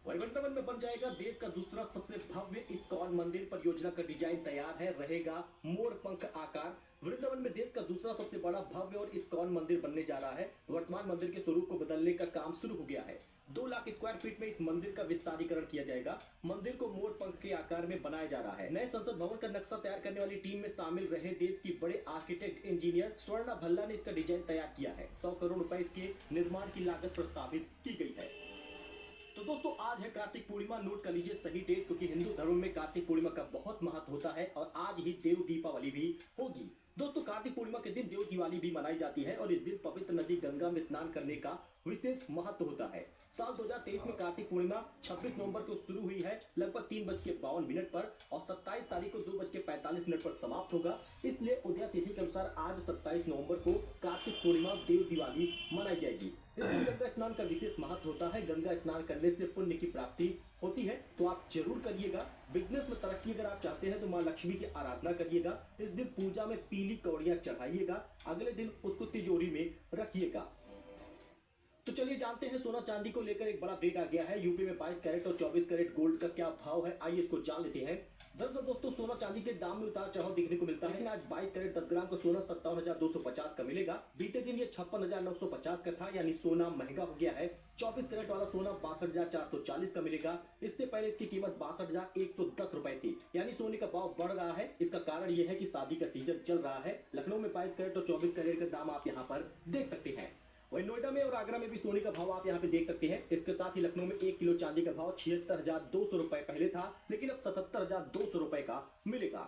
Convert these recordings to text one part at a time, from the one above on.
वृंदावन में बन जाएगा देश का दूसरा सबसे भव्य इस्कॉन मंदिर। परियोजना का डिजाइन तैयार है, रहेगा मोर पंख आकार। वृंदावन में देश का दूसरा सबसे बड़ा भव्य और इस्कॉन मंदिर बनने जा रहा है। वर्तमान मंदिर के स्वरूप को बदलने का काम शुरू हो गया है। 2 लाख स्क्वायर फीट में इस मंदिर का विस्तारीकरण किया जाएगा। मंदिर को मोर पंख के आकार में बनाया जा रहा है। नए संसद भवन का नक्शा तैयार करने वाली टीम में शामिल रहे देश की बड़े आर्किटेक्ट इंजीनियर स्वर्णा भल्ला ने इसका डिजाइन तैयार किया है। 100 करोड़ रुपए इसके निर्माण की लागत प्रस्तावित की गई है। तो दोस्तों, आज है कार्तिक पूर्णिमा। नोट कर लीजिए सही डेट, क्योंकि हिंदू धर्म में कार्तिक पूर्णिमा का बहुत महत्व होता है और आज ही देव दीपावली भी होगी। दोस्तों, कार्तिक पूर्णिमा के दिन देव दिवाली भी मनाई जाती है और इस दिन पवित्र नदी गंगा में स्नान करने का विशेष महत्व होता है। साल 2023 में कार्तिक पूर्णिमा 26 नवंबर को शुरू हुई है, लगभग 3:52 पर, और 27 तारीख को 2:45 पर समाप्त होगा। इसलिए उदय तिथि के अनुसार आज 27 नवंबर को कार्तिक पूर्णिमा देव दिवाली मनाई जाएगी। इस दिन गंगा स्नान का विशेष महत्व होता है। गंगा स्नान करने से पुण्य की प्राप्ति होती है, तो आप जरूर करिएगा। बिजनेस में तरक्की अगर आप चाहते हैं तो माँ लक्ष्मी की आराधना करिएगा। इस दिन पूजा में पीली कौड़ियां चढ़ाइएगा, अगले दिन उसको तिजोरी में रखिएगा। तो चलिए जानते हैं सोना चांदी को लेकर एक बड़ा अपडेट आ गया है। यूपी में 22 कैरेट और 24 कैरेट गोल्ड का क्या भाव है, आइए इसको जान लेते हैं। दरअसल दोस्तों, सोना चांदी के दाम में उतार चढ़ाव देखने को मिलता है, लेकिन आज 22 कैरेट 10 ग्राम का सोना 57,250 का मिलेगा। बीते दिन ये 56,950 का था, यानी सोना महंगा हो गया है। 24 कैरेट वाला सोना 62,440 का मिलेगा। इससे पहले इसकी कीमत 62,110 रुपए थी, यानी सोने का भाव बढ़ रहा है। इसका कारण यह है कि शादी का सीजन चल रहा है। लखनऊ में 22 कैरेट और 24 कैरेट का दाम आप यहाँ पर देख सकते हैं। वहीं नोएडा में और आगरा में भी सोने का भाव आप यहाँ पे देख सकते हैं। इसके साथ ही लखनऊ में 1 किलो चांदी का भाव 76,200 रुपए पहले था, लेकिन अब 77,200 रुपए का मिलेगा।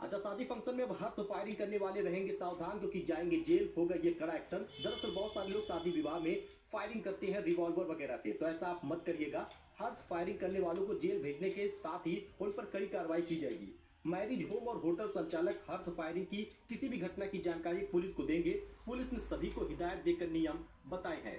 अच्छा, शादी फंक्शन में अब हर्ष फायरिंग करने वाले रहेंगे सावधान, क्योंकि जाएंगे जेल, होगा ये कड़ा एक्शन। दरअसल बहुत सारे लोग शादी विवाह में फायरिंग करते हैं रिवॉल्वर वगैरह से, तो ऐसा आप मत करिएगा। हर्ष फायरिंग करने वालों को जेल भेजने के साथ ही उन पर कड़ी कार्रवाई की जाएगी। मैरिज होम और होटल संचालक हर्ष फायरिंग की किसी भी घटना की जानकारी पुलिस को देंगे। पुलिस ने सभी को हिदायत देकर नियम बताए हैं।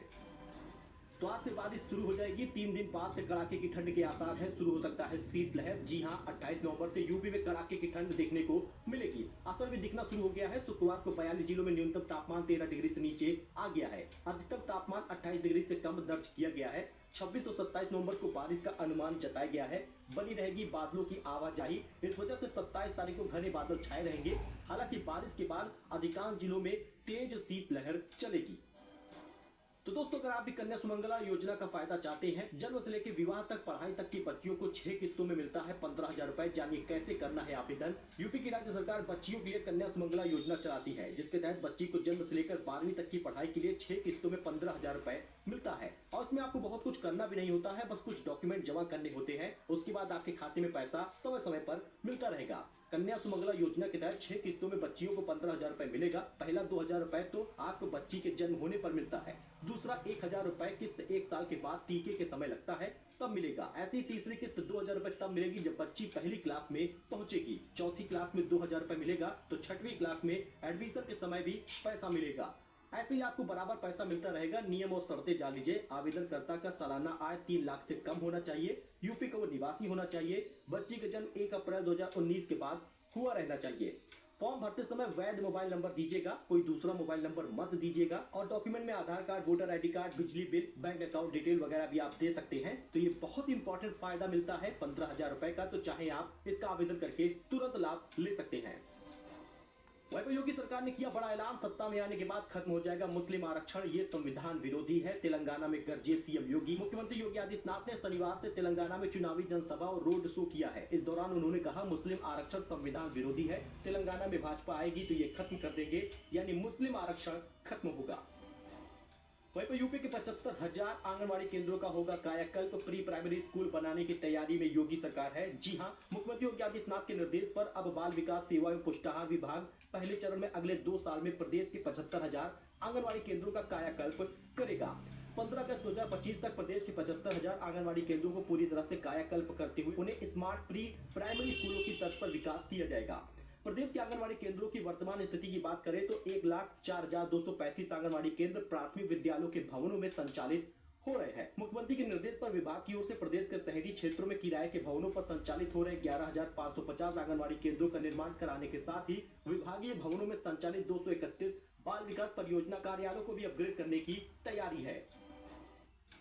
तो आज से बारिश शुरू हो जाएगी। 3 दिन बाद से कड़ाके की ठंड के आसार है। शुरू हो सकता है शीतलहर। जी हां, 28 नवंबर से यूपी में कड़ाके की ठंड देखने को मिलेगी। असर भी दिखना शुरू हो गया है। शुक्रवार को 42 जिलों में न्यूनतम तापमान 13 डिग्री से नीचे आ गया है। अधिकतम तापमान 28 डिग्री से कम दर्ज किया गया है। 26 और 27 नवंबर को बारिश का अनुमान जताया गया है। बनी रहेगी बादलों की आवाजाही। इस वजह से 27 तारीख को घने बादल छाए रहेंगे। हालांकि बारिश के बाद अधिकांश जिलों में तेज शीतलहर चलेगी। तो दोस्तों, अगर आप भी कन्या सुमंगला योजना का फायदा चाहते हैं, जन्म से लेकर विवाह तक पढ़ाई तक की बच्चियों को 6 किस्तों में मिलता है 15,000 रुपए। जानिए कैसे करना है आवेदन। यूपी की राज्य सरकार बच्चियों के लिए कन्या सुमंगला योजना चलाती है, जिसके तहत बच्ची को जन्म से लेकर 12वीं तक की पढ़ाई के लिए 6 किस्तों में 15,000 रुपए मिलता है। और इसमें आपको बहुत कुछ करना भी नहीं होता है, बस कुछ डॉक्यूमेंट जमा करने होते हैं। उसके बाद आपके खाते में पैसा समय समय पर मिलता रहेगा। कन्या सुमंगला योजना के तहत 6 किस्तों में बच्चियों को 15,000 रुपए मिलेगा। पहला 2,000 रुपए तो आपको बच्ची के जन्म होने पर मिलता है। दूसरा 1,000 रुपए किस्त 1 साल के बाद टीके के समय लगता है तब मिलेगा। ऐसी तीसरी किस्त 2,000 रुपए तब मिलेगी जब बच्ची पहली क्लास में पहुंचेगी। चौथी क्लास में 2,000 रुपए मिलेगा, तो 6वीं क्लास में एडमिशन के समय भी पैसा मिलेगा। ऐसे ही आपको बराबर पैसा मिलता रहेगा। नियम और शर्तें जान लीजिए। आवेदनकर्ता का सालाना आय 3 लाख से कम होना चाहिए। यूपी का वो निवासी होना चाहिए। बच्ची का जन्म 1 अप्रैल 2019 के बाद हुआ रहना चाहिए। फॉर्म भरते समय वैध मोबाइल नंबर दीजिएगा, कोई दूसरा मोबाइल नंबर मत दीजिएगा। और डॉक्यूमेंट में आधार कार्ड, वोटर आईडी कार्ड, बिजली बिल, बैंक अकाउंट डिटेल वगैरह भी आप दे सकते हैं। तो ये बहुत इंपॉर्टेंट फायदा मिलता है 15,000 रुपए का, तो चाहे आप इसका आवेदन करके तुरंत लाभ ले सकते हैं। वहीं योगी सरकार ने किया बड़ा ऐलान। सत्ता में आने के बाद खत्म हो जाएगा मुस्लिम आरक्षण, ये संविधान विरोधी है। तेलंगाना में गरजे सीएम योगी। मुख्यमंत्री योगी आदित्यनाथ ने शनिवार से तेलंगाना में चुनावी जनसभा और रोड शो किया है। इस दौरान उन्होंने कहा, मुस्लिम आरक्षण संविधान विरोधी है। तेलंगाना में भाजपा आएगी तो ये खत्म कर देंगे, यानी मुस्लिम आरक्षण खत्म होगा। वहीं पर यूपी के 75,000 आंगनबाड़ी केंद्रों का होगा कायाकल्प। प्री प्राइमरी स्कूल बनाने की तैयारी में योगी सरकार है। जी हां, मुख्यमंत्री योगी आदित्यनाथ के निर्देश पर अब बाल विकास सेवा एवं पुष्टाहार विभाग पहले चरण में अगले 2 साल में प्रदेश के 75,000 आंगनबाड़ी केंद्रों का कायाकल्प करेगा। 15 अगस्त 2025 तक प्रदेश के 75,000 आंगनबाड़ी केंद्रों को पूरी तरह से कायाकल्प करते हुए उन्हें स्मार्ट प्री प्राइमरी स्कूलों की तर्ज पर विकास किया जाएगा। प्रदेश के आंगनबाड़ी केंद्रों की वर्तमान स्थिति की बात करें तो 1,04,235 आंगनबाड़ी केंद्र प्राथमिक विद्यालयों के भवनों में संचालित हो रहे हैं। मुख्यमंत्री के निर्देश पर विभाग की ओर से प्रदेश के शहरी क्षेत्रों में किराए के भवनों पर संचालित हो रहे 11,550 आंगनबाड़ी केंद्रों का निर्माण कराने के साथ ही विभागीय भवनों में संचालित 231 बाल विकास परियोजना कार्यालयों को भी अपग्रेड करने की तैयारी है।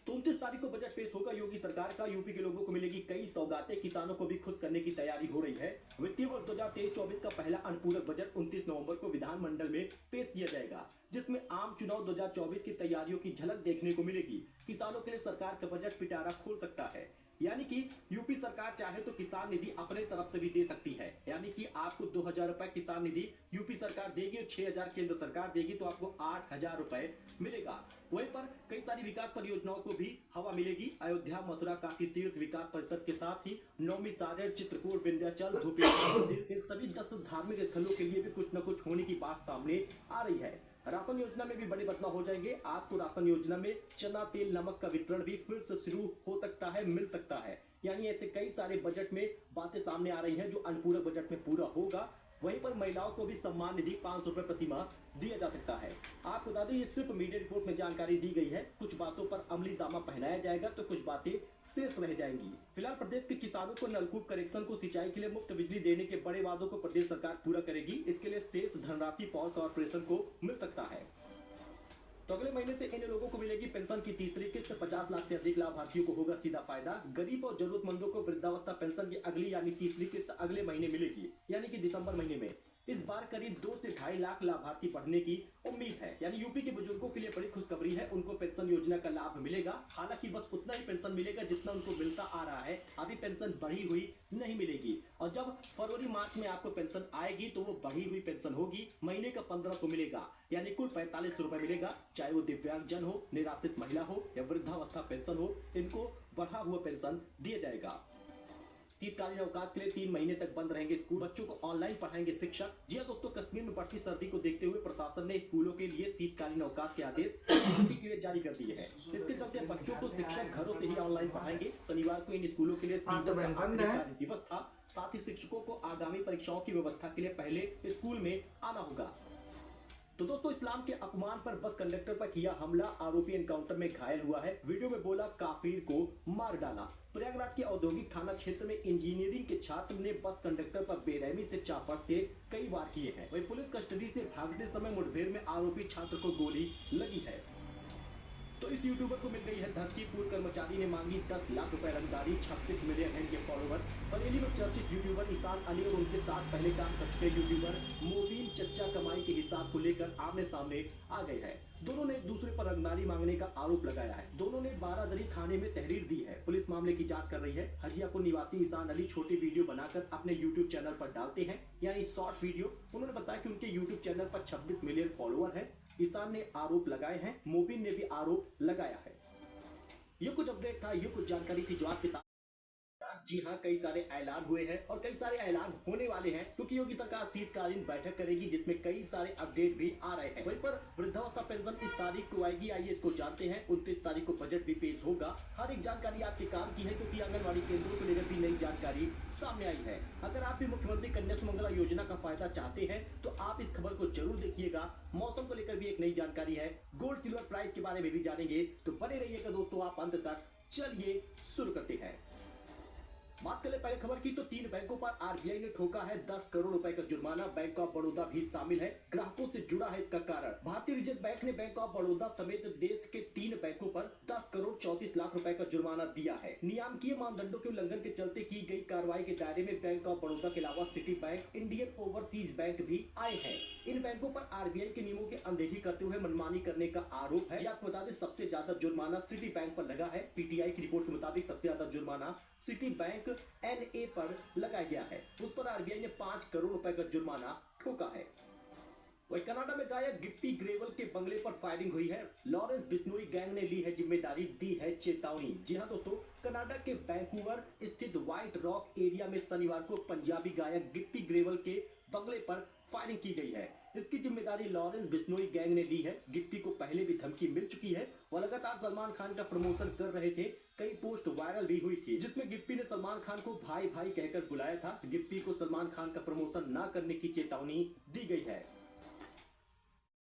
तो 29 तारीख को बजट पेश होगा योगी सरकार का। यूपी के लोगों को मिलेगी कई सौगातें, किसानों को भी खुश करने की तैयारी हो रही है। वित्तीय वर्ष 2023-24 का पहला अनुपूरक बजट 29 नवंबर को विधानमंडल में पेश किया जाएगा, जिसमें आम चुनाव 2024 की तैयारियों की झलक देखने को मिलेगी। किसानों के लिए सरकार का बजट पिटारा खोल सकता है, यानी कि यूपी सरकार चाहे तो किसान निधि अपने तरफ से भी दे सकती है। यानी कि आपको 2000 रुपए किसान निधि यूपी सरकार देगी और 6000 केंद्र सरकार देगी, तो आपको 8000 रुपए मिलेगा। वहीं पर कई सारी विकास परियोजनाओं को भी हवा मिलेगी। अयोध्या, मथुरा, काशी तीर्थ विकास परिषद के साथ ही नौमी सागर, चित्रकूट, विंध्याचल, धूपी सभी 10 धार्मिक स्थलों के लिए भी कुछ न कुछ होने की बात सामने आ रही है। राशन योजना में भी बड़े बदलाव हो जाएंगे। आपको राशन योजना में चना, तेल, नमक का वितरण भी फिर से शुरू हो सकता है, मिल सकता है। यानी ऐसे कई सारे बजट में बातें सामने आ रही हैं जो अनुपूरक बजट में पूरा होगा। वहीं पर महिलाओं को भी सम्मान निधि 500 रुपए प्रति माह दिया जा सकता है। आपको बता दें, ये सिर्फ मीडिया रिपोर्ट में जानकारी दी गई है। कुछ बातों पर अमली जामा पहनाया जाएगा तो कुछ बातें शेष रह जाएंगी। फिलहाल प्रदेश के किसानों को नलकूप कनेक्शन को सिंचाई के लिए मुफ्त बिजली देने के बड़े वादों को प्रदेश सरकार पूरा करेगी। इसके लिए शेष धनराशि पावर कॉर्पोरेशन को मिल सकता है। तो अगले महीने से इन लोगों को मिलेगी पेंशन की तीसरी किस्त। 50 लाख से अधिक लाभार्थियों को होगा सीधा फायदा। गरीब और जरूरतमंदों को वृद्धावस्था पेंशन की अगली यानी तीसरी किस्त अगले महीने मिलेगी, यानी कि दिसंबर महीने में। इस बार करीब 2 से 2.5 लाख लाभार्थी बढ़ने की उम्मीद है। यानी यूपी के बुजुर्गों के लिए बड़ी खुशखबरी है, उनको पेंशन योजना का लाभ मिलेगा। हालांकि बस उतना ही पेंशन मिलेगा जितना उनको मिलता आ रहा है, अभी पेंशन बढ़ी हुई नहीं मिलेगी। और जब फरवरी मार्च में आपको पेंशन आएगी तो वो बढ़ी हुई पेंशन होगी, महीने का 1500 मिलेगा, यानी कुल 4500 रुपए मिलेगा। चाहे वो दिव्यांगजन हो, निराश्रित महिला हो या वृद्धावस्था पेंशन हो, इनको बढ़ा हुआ पेंशन दिया जाएगा। शीतकालीन अवकाश के लिए 3 महीने तक बंद रहेंगे स्कूल, बच्चों को ऑनलाइन पढ़ाएंगे शिक्षक। जी हां दोस्तों, कश्मीर में बढ़ती सर्दी को देखते हुए प्रशासन ने स्कूलों के लिए शीतकालीन अवकाश के आदेश जारी कर दिए हैं। इसके चलते बच्चों को शिक्षक घरों से ही ऑनलाइन पढ़ाएंगे। शनिवार को इन स्कूलों के लिए दिवस था। साथ ही शिक्षकों को आगामी परीक्षाओं की व्यवस्था के लिए पहले स्कूल में आना होगा। तो दोस्तों, इस्लाम के अपमान पर बस कंडक्टर पर किया हमला, आरोपी एनकाउंटर में घायल हुआ है। वीडियो में बोला काफिर को मार डाला। प्रयागराज के औद्योगिक थाना क्षेत्र में इंजीनियरिंग के छात्र ने बस कंडक्टर पर बेरहमी से चापड़ से कई वार किए हैं। वहीं पुलिस कस्टडी से भागते समय मुठभेड़ में आरोपी छात्र को गोली लगी है। तो इस यूट्यूबर को मिल गई है धमकी। पूर्व कर्मचारी ने मांगी 10 लाख रुपए रंगदारी। 36 मिलियन है इनके फॉलोवर। बरेली में चर्चित यूट्यूबर ईशान अली और उनके साथ पहले काम कर चुके यूट्यूबर मोबिन चच्चा कमाई के हिसाब को लेकर आमने सामने आ गए हैं। दोनों ने एक दूसरे पर रंगदारी मांगने का आरोप लगाया है। दोनों ने बारादरी थाने में तहरीर दी है। पुलिस मामले की जांच कर रही है। हजियापुर निवासी ईशान अली छोटी वीडियो बनाकर अपने यूट्यूब चैनल पर डालते हैं, यानी शॉर्ट वीडियो। उन्होंने बताया कि उनके यूट्यूब चैनल पर 26 मिलियन फॉलोअर है। ईशान ने आरोप लगाए हैं, मोबिन ने भी आरोप लगाया है। ये कुछ अपडेट था, ये कुछ जानकारी थी जो आपके साथ। जी हाँ, कई सारे ऐलान हुए हैं और कई सारे ऐलान होने वाले हैं, क्योंकि योगी सरकार शीतकालीन बैठक करेगी जिसमें कई सारे अपडेट भी आ रहे हैं। वहीं पर वृद्धावस्था पेंशन इस तारीख को आएगी, आइए इसको जानते हैं। 29 तारीख को बजट भी पेश होगा। हर एक जानकारी आपके काम की है, क्योंकि आंगनबाड़ी केंद्रों को लेकर भी नई जानकारी सामने आई है। अगर आप भी मुख्यमंत्री कन्या सुमंगला योजना का फायदा चाहते हैं तो आप इस खबर को जरूर देखिएगा। मौसम को लेकर भी एक नई जानकारी है। गोल्ड सिल्वर प्राइस के बारे में भी जानेंगे, तो बने रहिएगा दोस्तों आप अंत तक। चलिए शुरू करते हैं। बात करें पहले खबर की, तो 3 बैंकों पर आरबीआई ने ठोका है 10 करोड़ रुपए का जुर्माना। बैंक ऑफ बड़ौदा भी शामिल है। ग्राहकों से जुड़ा है इसका कारण। भारतीय रिजर्व बैंक ने बैंक ऑफ बड़ौदा समेत देश के 3 बैंकों पर 10 करोड़ 34 लाख रुपए का जुर्माना दिया है। नियामकीय मानदंडों के उल्लंघन के चलते की गई कार्रवाई के दायरे में बैंक ऑफ बड़ौदा के अलावा city bank, Indian overseas bank भी आए हैं। इन बैंकों पर आरबीआई के नियमों की अनदेखी करते हुए मनमानी करने का आरोप है। आपको बता दें, सबसे ज्यादा जुर्माना सिटी बैंक पर लगा है। पीटीआई की रिपोर्ट के मुताबिक सबसे ज्यादा जुर्माना सिटी बैंक एनए पर लगाया गया है। उस पर आरबीआई ने 5 करोड़ रुपए का जुर्माना ठोका है। वही कनाडा में गायक गिप्पी ग्रेवल के बंगले पर फायरिंग हुई है। लॉरेंस बिश्नोई गैंग ने ली है जिम्मेदारी, दी है चेतावनी। जी हां दोस्तों, कनाडा के वैंकूवर स्थित व्हाइट रॉक एरिया में शनिवार को पंजाबी गायक गिप्पी ग्रेवल के बंगले पर फायरिंग की गई है। इसकी जिम्मेदारी लॉरेंस बिश्नोई गैंग ने ली है। गिप्पी को पहले भी धमकी मिल चुकी है। वो लगातार सलमान खान का प्रमोशन कर रहे थे। कई पोस्ट वायरल भी हुई थी, जिसमें गिप्पी ने सलमान खान को भाई भाई कहकर बुलाया था। गिप्पी को सलमान खान का प्रमोशन न करने की चेतावनी दी गई है।